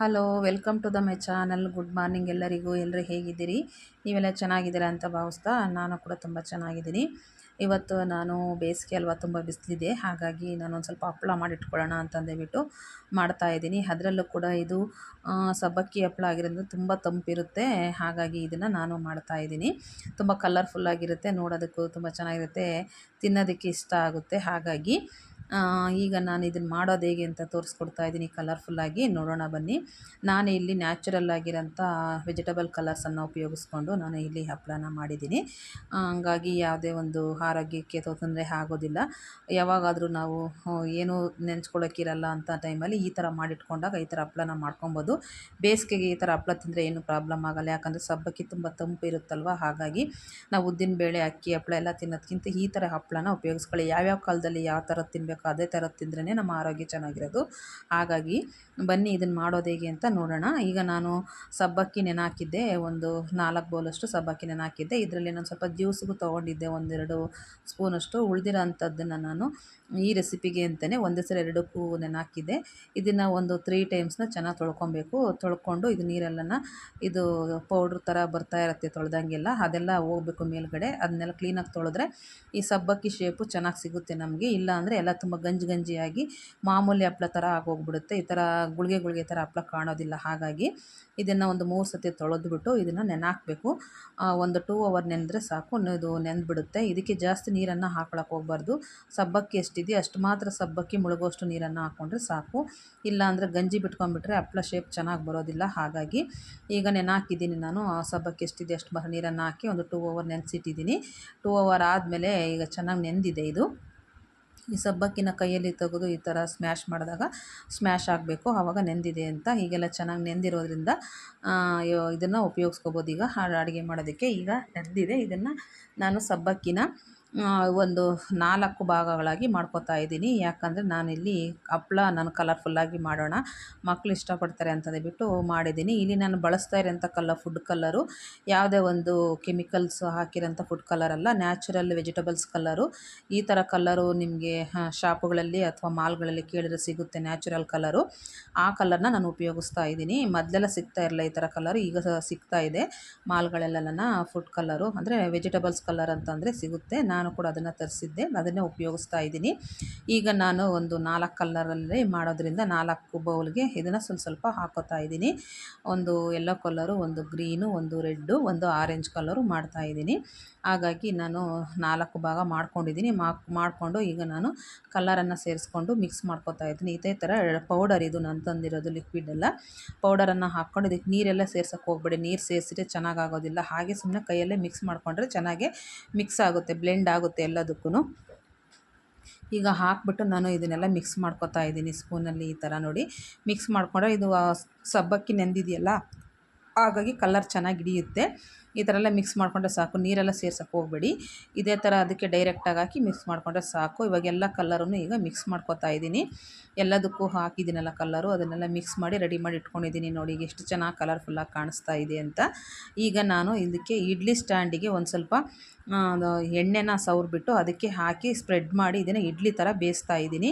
Hello, welcome to the my channel. Good morning ಎಲ್ಲರಿಗೂ. ಎಲ್ಲರೂ ಹೇಗಿದ್ದೀರಿ? ನೀವೆಲ್ಲ ಚೆನ್ನಾಗಿದ್ದೀರಾ ಅಂತ ಭಾವಿಸ್ತಾ ನಾನು ಕೂಡ ತುಂಬ ಚೆನ್ನಾಗಿದ್ದೀನಿ. ಇವತ್ತು ನಾನು ಬೇಸಿಗೆ ಅಲ್ವಾ, ತುಂಬ ಬಿಸಿಲಿದೆ, ಹಾಗಾಗಿ ನಾನು ಒಂದು ಸ್ವಲ್ಪ ಹಪ್ಪಳ ಮಾಡಿಟ್ಕೊಳ್ಳೋಣ ಅಂತಂದೇಳ್ಬಿಟ್ಟು ಮಾಡ್ತಾಯಿದ್ದೀನಿ. ಅದರಲ್ಲೂ ಕೂಡ ಇದು ಸಬ್ಬಕ್ಕಿ ಹಪ್ಪಳ ಆಗಿರೋದ್ರಿಂದ ತುಂಬ ತಂಪಿರುತ್ತೆ, ಹಾಗಾಗಿ ಇದನ್ನು ನಾನು ಮಾಡ್ತಾಯಿದ್ದೀನಿ. ತುಂಬ ಕಲರ್ಫುಲ್ಲಾಗಿರುತ್ತೆ, ನೋಡೋದಕ್ಕೂ ತುಂಬ ಚೆನ್ನಾಗಿರುತ್ತೆ, ತಿನ್ನೋದಕ್ಕೆ ಇಷ್ಟ ಆಗುತ್ತೆ. ಹಾಗಾಗಿ ಈಗ ನಾನು ಇದನ್ನು ಮಾಡೋದು ಹೇಗೆ ಅಂತ ತೋರಿಸ್ಕೊಡ್ತಾ ಇದ್ದೀನಿ ಕಲರ್ಫುಲ್ಲಾಗಿ. ನೋಡೋಣ ಬನ್ನಿ. ನಾನು ಇಲ್ಲಿ ನ್ಯಾಚುರಲ್ ಆಗಿರೋಂಥ ವೆಜಿಟಬಲ್ ಕಲರ್ಸನ್ನು ಉಪಯೋಗಿಸ್ಕೊಂಡು ನಾನು ಇಲ್ಲಿ ಹಪ್ಪಳನ ಮಾಡಿದ್ದೀನಿ. ಹಂಗಾಗಿ ಯಾವುದೇ ಒಂದು ಆರೋಗ್ಯಕ್ಕೆ ತೊಂದರೆ ಆಗೋದಿಲ್ಲ. ಯಾವಾಗಾದರೂ ನಾವು ಏನೂ ನೆಂಚ್ಕೊಳ್ಳೋಕ್ಕಿರಲ್ಲ ಅಂತ ಟೈಮಲ್ಲಿ ಈ ಥರ ಮಾಡಿಟ್ಕೊಂಡಾಗ ಈ ಥರ ಹಪ್ಪಳನ ಮಾಡ್ಕೊಬೋದು. ಬೇಸಿಗೆಗೆ ಈ ಥರ ಹಪ್ಪಳ ತಿಂದರೆ ಏನೂ ಪ್ರಾಬ್ಲಮ್ ಆಗೋಲ್ಲ, ಯಾಕಂದರೆ ಸಬ್ಬಕ್ಕಿ ತುಂಬ ತಂಪು ಇರುತ್ತಲ್ವ. ಹಾಗಾಗಿ ನಾವು ಉದ್ದಿನಬೇಳೆ, ಅಕ್ಕಿ ಹಪ್ಪಳ ಎಲ್ಲ ತಿನ್ನೋದಕ್ಕಿಂತ ಈ ಥರ ಹಪ್ಪಳನ ಉಪಯೋಗಿಸ್ಕೊಳ್ಳಿ. ಯಾವ್ಯಾವ ಕಾಲದಲ್ಲಿ ಯಾವ ಥರದ್ದು ತಿನ್ನಬೇಕು ಅದೇ ಥರದ್ದು ತಿಂದ್ರೇ ನಮ್ಮ ಆರೋಗ್ಯ ಚೆನ್ನಾಗಿರೋದು. ಹಾಗಾಗಿ ಬನ್ನಿ ಇದನ್ನು ಮಾಡೋದು ಹೇಗೆ ಅಂತ ನೋಡೋಣ. ಈಗ ನಾನು ಸಬ್ಬಕ್ಕಿ ನೆನೆಹಾಕಿದ್ದೆ, ಒಂದು 4 ಬೌಲಷ್ಟು ಸಬ್ಬಕ್ಕಿ ನೆನೆಹಾಕಿದ್ದೆ. ಇದರಲ್ಲಿ ನಾನು ಸ್ವಲ್ಪ ಜ್ಯೂಸ್ಗೂ ತೊಗೊಂಡಿದ್ದೆ, 1-2 ಸ್ಪೂನಷ್ಟು. ಉಳಿದಿರೋ ಅಂಥದ್ದನ್ನು ನಾನು ಈ ರೆಸಿಪಿಗೆ ಅಂತಲೇ ಒಂದೇ ಸಲ 2ಕ್ಕೂ ನೆನೆಹಾಕಿದ್ದೆ. ಇದನ್ನು ಒಂದು 3 ಟೈಮ್ಸ್ನ ಚೆನ್ನಾಗಿ ತೊಳ್ಕೊಬೇಕು. ತೊಳ್ಕೊಂಡು ಇದು ನೀರೆಲ್ಲನ ಇದು ಪೌಡ್ರ್ ಥರ ಬರ್ತಾ ಇರುತ್ತೆ ತೊಳೆದಂಗೆಲ್ಲ, ಅದೆಲ್ಲ ಹೋಗಬೇಕು ಮೇಲ್ಗಡೆ. ಅದನ್ನೆಲ್ಲ ಕ್ಲೀನಾಗಿ ತೊಳೆದ್ರೆ ಈ ಸಬ್ಬಕ್ಕಿ ಶೇಪು ಚೆನ್ನಾಗಿ ಸಿಗುತ್ತೆ ನಮಗೆ. ಇಲ್ಲ ಅಂದರೆ ಎಲ್ಲ ತುಂಬ ಗಂಜಿಯಾಗಿ ಮಾಮೂಲಿ ಹಪ್ಪಳ ಥರ ಆಗೋಗ್ಬಿಡುತ್ತೆ. ಈ ಥರ ಗುಳಿಗೆ ಥರ ಹಪ್ಪಳ ಕಾಣೋದಿಲ್ಲ. ಹಾಗಾಗಿ ಇದನ್ನು ಒಂದು 3 ಸತಿ ತೊಳೆದ್ಬಿಟ್ಟು ಇದನ್ನು ನೆನೆಹಾಕಬೇಕು. ಒಂದು 2 ಅವರ್ ನೆನೆದ್ರೆ ಸಾಕು, ಇದು ನೆಂದ್ಬಿಡುತ್ತೆ. ಇದಕ್ಕೆ ಜಾಸ್ತಿ ನೀರನ್ನು ಹಾಕೊಳಕ್ಕೆ ಹೋಗಬಾರ್ದು. ಸಬ್ಬಕ್ಕಿ ಎಷ್ಟಿದೆಯೋ ಅಷ್ಟು ಮಾತ್ರ ಸಬ್ಬಕ್ಕಿ ಮುಳುಗೋಷ್ಟು ನೀರನ್ನು ಹಾಕ್ಕೊಂಡ್ರೆ ಸಾಕು. ಇಲ್ಲ ಅಂದರೆ ಗಂಜಿ ಬಿಟ್ಕೊಂಡ್ಬಿಟ್ರೆ ಹಪ್ಪಳ ಶೇಪ್ ಚೆನ್ನಾಗಿ ಬರೋದಿಲ್ಲ. ಹಾಗಾಗಿ ಈಗ ನೆನೆಹಾಕಿದ್ದೀನಿ ನಾನು. ಸಬ್ಬಕ್ಕಿ ಎಷ್ಟಿದೆ ಅಷ್ಟು ನೀರನ್ನು ಹಾಕಿ ಒಂದು 2 ಅವರ್ ನೆನೆಸಿಟ್ಟಿದ್ದೀನಿ. 2 ಅವರ್ ಆದಮೇಲೆ ಈಗ ಚೆನ್ನಾಗಿ ನೆಂದಿದೆ ಇದು. ಈ ಸಬ್ಬಕ್ಕಿನ ಕೈಯಲ್ಲಿ ತೆಗೆದು ಈ ಥರ ಸ್ಮ್ಯಾಶ್ ಮಾಡಿದಾಗ ಸ್ಮ್ಯಾಶ್ ಆಗಬೇಕು, ಆವಾಗ ನೆಂದಿದೆ ಅಂತ. ಹೀಗೆಲ್ಲ ಚೆನ್ನಾಗಿ ನೆಂದಿರೋದ್ರಿಂದ ಇದನ್ನು ಉಪಯೋಗಿಸ್ಕೋಬೋದು ಈಗ ಅಡುಗೆ ಮಾಡೋದಕ್ಕೆ. ಈಗ ನೆಂದಿದೆ. ಇದನ್ನು ನಾನು ಸಬ್ಬಕ್ಕಿನ ಒಂದು 4 ಭಾಗಗಳಾಗಿ ಮಾಡ್ಕೊತಾ ಇದ್ದೀನಿ. ಯಾಕಂದರೆ ನಾನಿಲ್ಲಿ ಹಪ್ಪಳ ನಾನು ಕಲರ್ಫುಲ್ಲಾಗಿ ಮಾಡೋಣ, ಮಕ್ಕಳು ಇಷ್ಟಪಡ್ತಾರೆ ಅಂತಂದೇಳ್ಬಿಟ್ಟು ಮಾಡಿದ್ದೀನಿ. ಇಲ್ಲಿ ನಾನು ಬಳಸ್ತಾ ಇರೋಂಥ ಫುಡ್ ಕಲ್ಲರು ಯಾವುದೇ ಒಂದು ಕೆಮಿಕಲ್ಸ್ ಹಾಕಿರೋಂಥ ಫುಡ್ ಕಲರ್ ಅಲ್ಲ, ನ್ಯಾಚುರಲ್ ವೆಜಿಟಬಲ್ಸ್ ಕಲ್ಲರು. ಈ ಥರ ಕಲ್ಲರು ನಿಮಗೆ ಶಾಪುಗಳಲ್ಲಿ ಅಥವಾ ಮಾಲ್ಗಳಲ್ಲಿ ಕೇಳಿದ್ರೆ ಸಿಗುತ್ತೆ, ನ್ಯಾಚುರಲ್ ಕಲರು. ಆ ಕಲರ್ನ ನಾನು ಉಪಯೋಗಿಸ್ತಾ ಇದ್ದೀನಿ. ಮೊದಲೆಲ್ಲ ಸಿಗ್ತಾ ಇರಲಿಲ್ಲ ಈ ಥರ ಕಲರು, ಈಗ ಸಿಗ್ತಾ ಇದೆ ಮಾಲ್ಗಳಲ್ಲೆಲ್ಲ. ಫುಡ್ ಕಲ್ಲರು ಅಂದರೆ ವೆಜಿಟಬಲ್ಸ್ ಕಲರ್ ಅಂತಂದರೆ ಸಿಗುತ್ತೆ. ನಾನು ಕೂಡ ಅದನ್ನು ತರಿಸಿದ್ದೆ, ಅದನ್ನೇ ಉಪಯೋಗಿಸ್ತಾ ಇದ್ದೀನಿ. ಈಗ ನಾನು ಒಂದು 4 ಕಲ್ಲರಲ್ಲಿ ಮಾಡೋದ್ರಿಂದ 4 ಬೌಲ್ಗೆ ಇದನ್ನು ಸ್ವಲ್ಪ ಹಾಕೋತಾ ಇದ್ದೀನಿ. ಒಂದು ಯೆಲ್ಲೋ ಕಲರು, ಒಂದು ಗ್ರೀನು, ಒಂದು ರೆಡ್ಡು, ಒಂದು ಆರೆಂಜ್ ಕಲರು ಮಾಡ್ತಾಯಿದ್ದೀನಿ. ಹಾಗಾಗಿ ನಾನು 4 ಭಾಗ ಮಾಡ್ಕೊಂಡಿದ್ದೀನಿ. ಮಾಡಿಕೊಂಡು ಈಗ ನಾನು ಕಲರನ್ನು ಸೇರಿಸ್ಕೊಂಡು ಮಿಕ್ಸ್ ಮಾಡ್ಕೊತಾ ಇದ್ದೀನಿ. ಇದೇ ಥರ ಪೌಡರ್ ಇದು ನಾನು ತಂದಿರೋದು, ಲಿಕ್ವಿಡ್ ಎಲ್ಲ. ಪೌಡರನ್ನು ಹಾಕ್ಕೊಂಡು ಇದಕ್ಕೆ ನೀರೆಲ್ಲ ಸೇರ್ಸೋಕ್ಕೆ ಹೋಗಬೇಡಿ. ನೀರು ಸೇರಿಸಿದ್ರೆ ಚೆನ್ನಾಗಾಗೋದಿಲ್ಲ. ಹಾಗೆ ಸುಮ್ಮನೆ ಕೈಯಲ್ಲೇ ಮಿಕ್ಸ್ ಮಾಡಿಕೊಂಡ್ರೆ ಚೆನ್ನಾಗೆ ಮಿಕ್ಸ್ ಆಗುತ್ತೆ, ಬ್ಲೆಂಡ್ ಆಗುತ್ತೆ ಎಲ್ಲದಕ್ಕೂ. ಈಗ ಹಾಕ್ಬಿಟ್ಟು ನಾನು ಇದನ್ನೆಲ್ಲ ಮಿಕ್ಸ್ ಮಾಡ್ಕೊತಾ ಇದ್ದೀನಿ ಸ್ಪೂನಲ್ಲಿ. ಈ ಥರ ನೋಡಿ ಮಿಕ್ಸ್ ಮಾಡಿಕೊಂಡ್ರೆ ಇದು ಸಬ್ಬಕ್ಕಿ ನೆಂದಿದೆಯಲ್ಲ, ಹಾಗಾಗಿ ಕಲರ್ ಚೆನ್ನಾಗಿ ಹಿಡಿಯುತ್ತೆ. ಈ ಥರ ಎಲ್ಲ ಮಿಕ್ಸ್ ಮಾಡಿಕೊಂಡ್ರೆ ಸಾಕು, ನೀರೆಲ್ಲ ಸೇರ್ಸೋಕ್ಕೆ ಹೋಗಬೇಡಿ. ಇದೇ ಥರ ಅದಕ್ಕೆ ಡೈರೆಕ್ಟಾಗಿ ಹಾಕಿ ಮಿಕ್ಸ್ ಮಾಡಿಕೊಂಡ್ರೆ ಸಾಕು. ಇವಾಗೆಲ್ಲ ಕಲ್ಲರನ್ನು ಈಗ ಮಿಕ್ಸ್ ಮಾಡ್ಕೊತಾ ಇದ್ದೀನಿ. ಎಲ್ಲದಕ್ಕೂ ಹಾಕಿದ್ದೀನಲ್ಲ ಕಲ್ಲರು, ಅದನ್ನೆಲ್ಲ ಮಿಕ್ಸ್ ಮಾಡಿ ರೆಡಿ ಮಾಡಿ ಇಟ್ಕೊಂಡಿದ್ದೀನಿ. ನೋಡಿ ಈಗ ಎಷ್ಟು ಚೆನ್ನಾಗಿ ಕಲರ್ಫುಲ್ಲಾಗಿ ಕಾಣಿಸ್ತಾ ಇದೆ ಅಂತ. ಈಗ ನಾನು ಇದಕ್ಕೆ ಇಡ್ಲಿ ಸ್ಟ್ಯಾಂಡಿಗೆ ಒಂದು ಸ್ವಲ್ಪ ಎಣ್ಣೆನ ಸವರ್ಬಿಟ್ಟು ಅದಕ್ಕೆ ಹಾಕಿ ಸ್ಪ್ರೆಡ್ ಮಾಡಿ ಇದನ್ನು ಇಡ್ಲಿ ಥರ ಬೇಯಿಸ್ತಾ ಇದ್ದೀನಿ.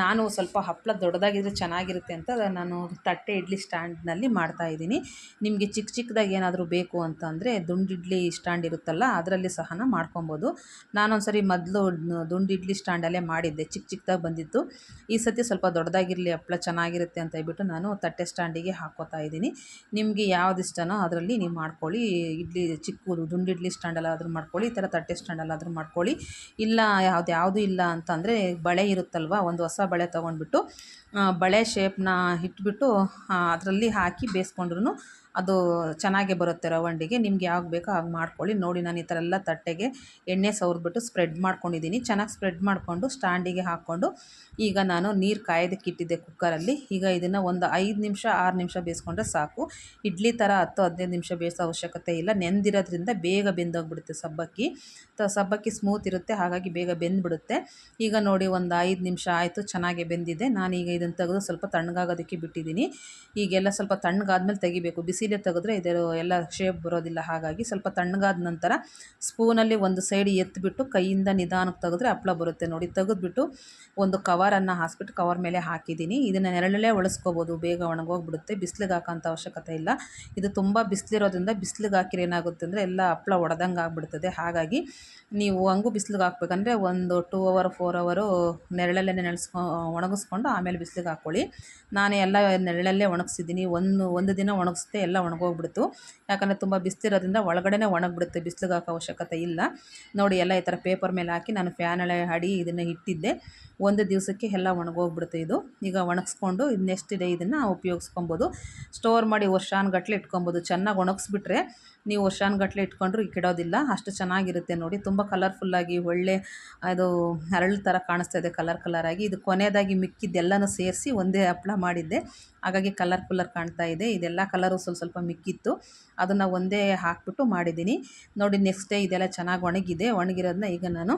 ನಾನು ಸ್ವಲ್ಪ ಹಪ್ಪಳ ದೊಡ್ಡದಾಗಿದ್ದರೆ ಚೆನ್ನಾಗಿರುತ್ತೆ ಅಂತ ನಾನು ತಟ್ಟೆ ಇಡ್ಲಿ ಸ್ಟ್ಯಾಂಡ್ನಲ್ಲಿ ಮಾಡ್ತಾಯಿದ್ದೀನಿ. ನಿಮಗೆ ಚಿಕ್ಕದಾಗಿ ಏನಾದರೂ ಬೇಕು ಅಂತಂದರೆ ದುಂಡು ಇಡ್ಲಿ ಸ್ಟ್ಯಾಂಡ್ ಇರುತ್ತಲ್ಲ, ಅದರಲ್ಲಿ ಸಹ ಮಾಡ್ಕೊಬೋದು. ನಾನೊಂದು ಸರಿ ಮೊದಲು ದುಂಡು ಇಡ್ಲಿ ಸ್ಟ್ಯಾಂಡಲ್ಲೇ ಮಾಡಿದ್ದೆ, ಚಿಕ್ಕದಾಗಿ ಬಂದಿತ್ತು. ಈ ಸತಿ ಸ್ವಲ್ಪ ದೊಡ್ಡದಾಗಿರಲಿ ಹಪ್ಪಳ ಚೆನ್ನಾಗಿರುತ್ತೆ ಅಂತ ಹೇಳ್ಬಿಟ್ಟು ನಾನು ತಟ್ಟೆ ಸ್ಟ್ಯಾಂಡಿಗೆ ಹಾಕ್ಕೋತಾ ಇದ್ದೀನಿ. ನಿಮಗೆ ಯಾವ್ದು ಇಷ್ಟನೋ ಅದರಲ್ಲಿ ನೀವು ಮಾಡ್ಕೊಳ್ಳಿ. ಇಡ್ಲಿ ಚಿಕ್ಕದು ದುಂಡು ಇಡ್ಲಿ ಸ್ಟ್ಯಾಂಡಲ್ಲಾದರೂ ಮಾಡ್ಕೊಳ್ಳಿ, ಈ ಥರ ತಟ್ಟೆ ಸ್ಟ್ಯಾಂಡಲ್ಲಾದರೂ ಮಾಡ್ಕೊಳ್ಳಿ. ಇಲ್ಲ ಯಾವುದೂ ಇಲ್ಲ ಅಂತಂದರೆ ಬಳೆ ಇರುತ್ತಲ್ವ, ಒಂದು ಹೊಸ ಬಳೆ ತೊಗೊಂಡ್ಬಿಟ್ಟು ಬಳೆ ಶೇಪ್ನ ಇಟ್ಬಿಟ್ಟು ಅದರಲ್ಲಿ ಹಾಕಿ ಬೇಯಿಸ್ಕೊಂಡ್ರೂ ಅದು ಚೆನ್ನಾಗೇ ಬರುತ್ತೆ ರವಂಡಿಗೆ. ನಿಮ್ಗೆ ಯಾವಾಗ ಬೇಕೋ ಹಾಗೆ ಮಾಡ್ಕೊಳ್ಳಿ. ನೋಡಿ ನಾನು ಈ ಥರ ಎಲ್ಲ ತಟ್ಟೆಗೆ ಎಣ್ಣೆ ಸವರ್ಬಿಟ್ಟು ಸ್ಪ್ರೆಡ್ ಮಾಡ್ಕೊಂಡಿದ್ದೀನಿ. ಚೆನ್ನಾಗಿ ಸ್ಪ್ರೆಡ್ ಮಾಡಿಕೊಂಡು ಸ್ಟ್ಯಾಂಡಿಗೆ ಹಾಕ್ಕೊಂಡು ಈಗ ನಾನು ನೀರು ಕಾಯೋದಕ್ಕಿಟ್ಟಿದ್ದೆ ಕುಕ್ಕರಲ್ಲಿ. ಈಗ ಇದನ್ನು ಒಂದು 5 ನಿಮಿಷ 6 ನಿಮಿಷ ಬೇಯಿಸ್ಕೊಂಡ್ರೆ ಸಾಕು. ಇಡ್ಲಿ ಥರ 10-15 ನಿಮಿಷ ಬೇಯಿಸೋ ಅವಶ್ಯಕತೆ ಇಲ್ಲ. ನೆಂದಿರೋದ್ರಿಂದ ಬೇಗ ಬೆಂದೋಗ್ಬಿಡುತ್ತೆ ಸಬ್ಬಕ್ಕಿ. ಸಬ್ಬಕ್ಕಿ ಸ್ಮೂತ್ ಇರುತ್ತೆ, ಹಾಗಾಗಿ ಬೇಗ ಬೆಂದ್ಬಿಡುತ್ತೆ. ಈಗ ನೋಡಿ ಒಂದು 5 ನಿಮಿಷ ಆಯಿತು, ಚೆನ್ನಾಗಿ ಬೆಂದಿದೆ. ನಾನೀಗ ಇದನ್ನು ತೆಗೆದು ಸ್ವಲ್ಪ ತಣ್ಣಗಾಗೋದಕ್ಕೆ ಬಿಟ್ಟಿದ್ದೀನಿ. ಈಗೆಲ್ಲ ಸ್ವಲ್ಪ ತಣ್ಣಗಾದ್ಮೇಲೆ ತೆಗಿಬೇಕು. ಬಿಸಿ ಬಿಸಿಲೇ ತೆಗೆದ್ರೆ ಇದರ ಎಲ್ಲ ಶೇಪ್ ಬರೋದಿಲ್ಲ. ಹಾಗಾಗಿ ಸ್ವಲ್ಪ ತಣ್ಣಗಾದ ನಂತರ ಸ್ಪೂನಲ್ಲಿ ಒಂದು ಸೈಡ್ ಎತ್ತಿಬಿಟ್ಟು ಕೈಯಿಂದ ನಿಧಾನಕ್ಕೆ ತೆಗೆದ್ರೆ ಹಪ್ಪಳ ಬರುತ್ತೆ ನೋಡಿ. ತೆಗೆದ್ಬಿಟ್ಟು ಒಂದು ಕವರನ್ನು ಹಾಸ್ಬಿಟ್ಟು ಕವರ್ ಮೇಲೆ ಹಾಕಿದ್ದೀನಿ. ಇದನ್ನು ನೆರಳಲ್ಲೇ ಒಳಸ್ಕೋಬೋದು, ಬೇಗ ಒಣಗೋಗ್ಬಿಡುತ್ತೆ. ಬಿಸಿಲಿಗೆ ಹಾಕೋಂಥ ಅವಶ್ಯಕತೆ ಇಲ್ಲ. ಇದು ತುಂಬ ಬಿಸಿಲಿರೋದ್ರಿಂದ ಬಿಸಿಲಿಗೆ ಹಾಕಿದ್ರೆ ಏನಾಗುತ್ತೆ ಅಂದರೆ ಎಲ್ಲ ಹಪ್ಪಳ ಒಡೆದಂಗೆ ಆಗಿಬಿಡ್ತದೆ. ಹಾಗಾಗಿ ನೀವು ಹಂಗೂ ಬಿಸಿಲಿಗೆ ಹಾಕ್ಬೇಕಂದ್ರೆ ಒಂದು 2 ಅವರ್ 4 ಅವರು ನೆರಳಲ್ಲೇ ಒಣಗಿಸ್ಕೊಂಡು ಆಮೇಲೆ ಬಿಸಿಲಿಗೆ ಹಾಕ್ಕೊಳ್ಳಿ. ನಾನು ಎಲ್ಲ ನೆರಳಲ್ಲೇ ಒಣಗಿಸಿದ್ದೀನಿ. ಒಂದು ದಿನ ಒಣಗಿಸ್ದೆ ಎಲ್ಲ ಒಣಗೋಗ್ಬಿಡ್ತು. ಯಾಕಂದರೆ ತುಂಬ ಬಿಸಿಲಿರೋದ್ರಿಂದ ಒಳಗಡೆನೇ ಒಣಗಿಬಿಡುತ್ತೆ, ಬಿಸಿಲಿಗೆ ಹಾಕೋ ಅವಶ್ಯಕತೆ ಇಲ್ಲ. ನೋಡಿ ಎಲ್ಲ ಈ ಥರ ಪೇಪರ್ ಮೇಲೆ ಹಾಕಿ ನಾನು ಫ್ಯಾನಲ್ಲಿ ಅಡಿ ಇದನ್ನು ಇಟ್ಟಿದ್ದೆ. ಒಂದು ದಿವಸಕ್ಕೆ ಎಲ್ಲ ಒಣಗೋಗ್ಬಿಡುತ್ತೆ ಇದು. ಈಗ ಒಣಗಿಸ್ಕೊಂಡು ನೆಕ್ಸ್ಟ್ ಡೇ ಇದನ್ನು ಉಪಯೋಗಿಸ್ಕೊಬೋದು. ಸ್ಟೋರ್ ಮಾಡಿ ವರ್ಷಾನುಗಟ್ಲೆ ಇಟ್ಕೊಬೋದು. ಚೆನ್ನಾಗಿ ಒಣಗಿಸ್ಬಿಟ್ರೆ ನೀವು ವರ್ಷಾನುಗಟ್ಲೆ ಇಟ್ಕೊಂಡ್ರು ಕೆಡೋದಿಲ್ಲ, ಅಷ್ಟು ಚೆನ್ನಾಗಿರುತ್ತೆ ನೋಡಿ. ತುಂಬ ಕಲರ್ಫುಲ್ಲಾಗಿ ಒಳ್ಳೆ ಅದು ಹರಳು ಥರ ಕಾಣಿಸ್ತಾ ಇದೆ, ಕಲರಾಗಿ. ಇದು ಕೊನೆಯದಾಗಿ ಮಿಕ್ಕಿದ್ದೆಲ್ಲನೂ ಸೇರಿಸಿ ಒಂದೇ ಹಪ್ಪಳ ಮಾಡಿದ್ದೆ, ಹಾಗಾಗಿ ಕಲರ್ ಕಾಣ್ತಾ ಇದೆ. ಇದೆಲ್ಲ ಕಲರು ಸ್ವಲ್ಪ ಮಿಕ್ಕಿತ್ತು, ಅದನ್ನು ಒಂದೇ ಹಾಕ್ಬಿಟ್ಟು ಮಾಡಿದ್ದೀನಿ ನೋಡಿ. ನೆಕ್ಸ್ಟ್ ಡೇ ಇದೆಲ್ಲ ಚೆನ್ನಾಗಿ ಒಣಗಿರೋದನ್ನ ಈಗ ನಾನು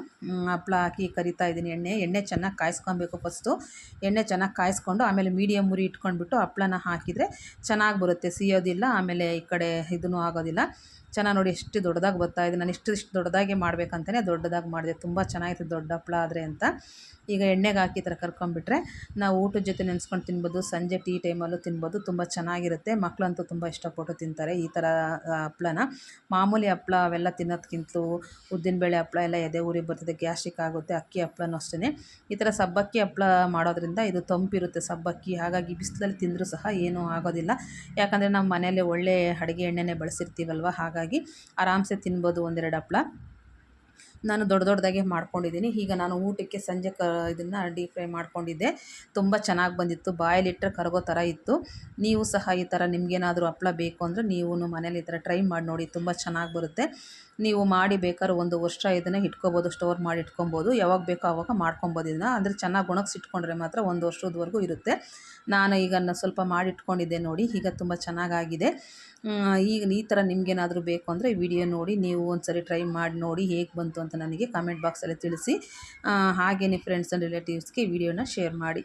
ಹಪ್ಪಳ ಹಾಕಿ ಕರಿತಾ ಇದ್ದೀನಿ. ಎಣ್ಣೆ ಚೆನ್ನಾಗಿ ಕಾಯಿಸ್ಕೊಬೇಕು. ಫಸ್ಟು ಎಣ್ಣೆ ಚೆನ್ನಾಗಿ ಕಾಯಿಸ್ಕೊಂಡು ಆಮೇಲೆ ಮೀಡಿಯಮ್ ಉರಿ ಇಟ್ಕೊಂಡ್ಬಿಟ್ಟು ಹಪ್ಪಳನ ಹಾಕಿದರೆ ಚೆನ್ನಾಗಿ ಬರುತ್ತೆ, ಸಿಯೋದಿಲ್ಲ, ಆಮೇಲೆ ಈ ಕಡೆ ಇದೂ ಆಗೋದಿಲ್ಲ. ಚೆನ್ನಾಗಿ ನೋಡಿ ಎಷ್ಟು ದೊಡ್ಡದಾಗಿ ಬರ್ತಾಯಿದೆ. ನಾನು ಇಷ್ಟು ದೊಡ್ಡದಾಗೆ ಮಾಡಬೇಕಂತಲೇ ದೊಡ್ಡದಾಗಿ ಮಾಡಿದೆ. ತುಂಬ ಚೆನ್ನಾಗಿತ್ತು ದೊಡ್ಡ ಹಪ್ಪಳ ಆದರೆ ಅಂತ. ಈಗ ಎಣ್ಣೆಗೆ ಹಾಕಿ ಈ ಥರ ಕರ್ಕೊಂಬಿಟ್ರೆ ನಾವು ಊಟದ ಜೊತೆ ನೆನೆಸ್ಕೊಂಡು ತಿನ್ಬೋದು, ಸಂಜೆ ಟೀ ಟೈಮಲ್ಲೂ ತಿನ್ಬೋದು. ತುಂಬ ಚೆನ್ನಾಗಿರುತ್ತೆ. ಮಕ್ಕಳಂತೂ ತುಂಬ ಇಷ್ಟಪಟ್ಟು ತಿಂತಾರೆ ಈ ಥರ ಹಪ್ಪಳನ. ಮಾಮೂಲಿ ಹಪ್ಪಳ ಅವೆಲ್ಲ ತಿನ್ನೋದಕ್ಕಿಂತಲೂ ಉದ್ದಿನಬೇಳೆ ಹಪ್ಪಳ ಎಲ್ಲ ಎದೆ ಊರಿಗೆ ಬರ್ತದೆ, ಗ್ಯಾಸ್ಟ್ರಿಕ್ ಆಗುತ್ತೆ. ಅಕ್ಕಿ ಹಪ್ಪಳನೂ ಅಷ್ಟೇ. ಈ ಥರ ಸಬ್ಬಕ್ಕಿ ಹಪ್ಪಳ ಮಾಡೋದ್ರಿಂದ ಇದು ತಂಪಿರುತ್ತೆ ಸಬ್ಬಕ್ಕಿ, ಹಾಗಾಗಿ ಬಿಸಿಲಲ್ಲಿ ತಿಂದರೂ ಸಹ ಏನೂ ಆಗೋದಿಲ್ಲ. ಯಾಕಂದರೆ ನಮ್ಮ ಮನೆಯಲ್ಲೇ ಒಳ್ಳೆ ಅಡುಗೆ ಎಣ್ಣೆನೇ ಬಳಸಿರ್ತೀವಲ್ವ, ಹಾಗಾಗಿ ಆರಾಮ್ಸೆ ತಿನ್ಬೋದು 1-2 ಹಪ್ಪಳ. ನಾನು ದೊಡ್ಡದಾಗೆ ಮಾಡ್ಕೊಂಡಿದ್ದೀನಿ. ಈಗ ನಾನು ಊಟಕ್ಕೆ ಸಂಜೆ ಇದನ್ನು ಡೀಪ್ ಫ್ರೈ ಮಾಡ್ಕೊಂಡಿದ್ದೆ. ತುಂಬ ಚೆನ್ನಾಗಿ ಬಂದಿತ್ತು, ಬಾಯಲ್ಲಿಟ್ಟರೆ ಕರಗೋ ಥರ ಇತ್ತು. ನೀವು ಸಹ ಈ ಥರ ನಿಮಗೇನಾದರೂ ಹಪ್ಪಳ ಬೇಕು ಅಂದರೆ ನೀವು ಮನೇಲಿ ಈ ಥರ ಟ್ರೈ ಮಾಡಿ ನೋಡಿ, ತುಂಬ ಚೆನ್ನಾಗಿ ಬರುತ್ತೆ. ನೀವು ಮಾಡಿ ಬೇಕಾದ್ರೆ 1 ವರ್ಷ ಇದನ್ನು ಇಟ್ಕೊಬೋದು, ಸ್ಟೋರ್ ಮಾಡಿ ಇಟ್ಕೊಬೋದು. ಯಾವಾಗ ಬೇಕೋ ಆವಾಗ ಮಾಡ್ಕೊಬೋದು ಇದನ್ನು. ಅಂದರೆ ಚೆನ್ನಾಗಿ ಒಣಗಿಸಿಟ್ಕೊಂಡ್ರೆ ಮಾತ್ರ 1 ವರ್ಷದವರೆಗೂ ಇರುತ್ತೆ. ನಾನು ಈಗ ಸ್ವಲ್ಪ ಮಾಡಿಟ್ಕೊಂಡಿದ್ದೆ ನೋಡಿ, ಈಗ ತುಂಬ ಚೆನ್ನಾಗಾಗಿದೆ. ಈಗ ಈ ಥರ ನಿಮಗೇನಾದರೂ ಬೇಕು ಅಂದರೆ ವಿಡಿಯೋ ನೋಡಿ ನೀವು ಒಂದ್ಸರಿ ಟ್ರೈ ಮಾಡಿ ನೋಡಿ, ಹೇಗೆ ಬಂತು ಅಂತ ನನಗೆ ಕಾಮೆಂಟ್ ಬಾಕ್ಸಲ್ಲಿ ತಿಳಿಸಿ. ಹಾಗೆಯೇ ಫ್ರೆಂಡ್ಸ್ ಆ್ಯಂಡ್ ರಿಲೇಟಿವ್ಸ್ಗೆ ವಿಡಿಯೋನ ಶೇರ್ ಮಾಡಿ.